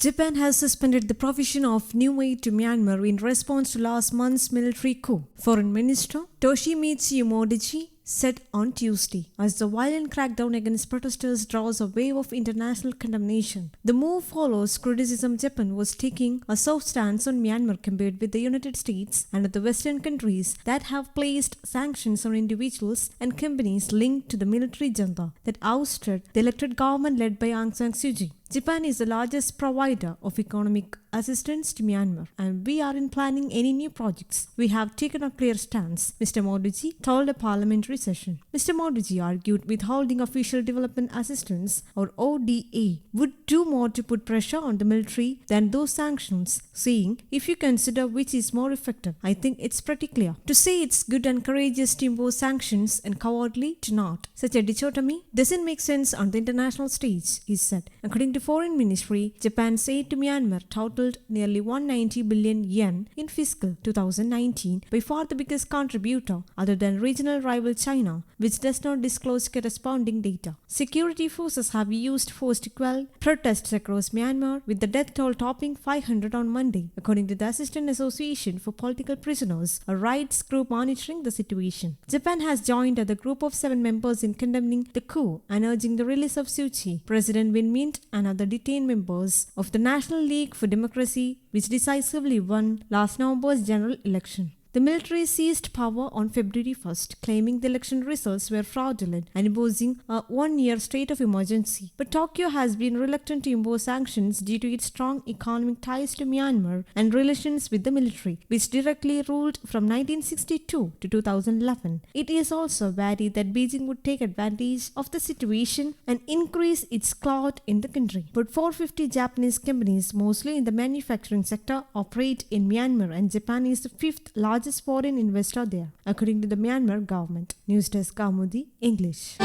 Japan has suspended the provision of new aid to Myanmar in response to last month's military coup. Foreign Minister Toshimitsu Modichi said on Tuesday, as the violent crackdown against protesters draws a wave of international condemnation. The move follows criticism Japan was taking a soft stance on Myanmar compared with the United States and other Western countries that have placed sanctions on individuals and companies linked to the military junta that ousted the elected government led by Aung San Suu Kyi. Japan is the largest provider of economic assistance to Myanmar, and we aren't planning any new projects. We have taken a clear stance, Mr. Modichi told a parliamentary session. Mr. Modichi argued withholding official development assistance, or ODA, would do more to put pressure on the military than those sanctions, saying, if you consider which is more effective, I think it's pretty clear. To say it's good and courageous to impose sanctions and cowardly to not. Such a dichotomy doesn't make sense on the international stage, he said. According to Foreign Ministry, Japan's aid to Myanmar totaled nearly 190 billion yen in fiscal 2019, by far the biggest contributor other than regional rival China, which does not disclose corresponding data. Security forces have used force to quell protests across Myanmar, with the death toll topping 500 on Monday, according to the Assistant Association for Political Prisoners, a rights group monitoring the situation. Japan has joined the group of 7 members in condemning the coup and urging the release of Suu Kyi, President Win Myint, and other detained members of the National League for Democracy, which decisively won last November's general election. The military seized power on February 1st, claiming the election results were fraudulent and imposing a 1-year state of emergency. But Tokyo has been reluctant to impose sanctions due to its strong economic ties to Myanmar and relations with the military, which directly ruled from 1962 to 2011. It is also worried that Beijing would take advantage of the situation and increase its clout in the country. But 450 Japanese companies, mostly in the manufacturing sector, operate in Myanmar, and Japan is the 5th largest foreign investor there, according to the Myanmar government. News Desk Kaumudi, English.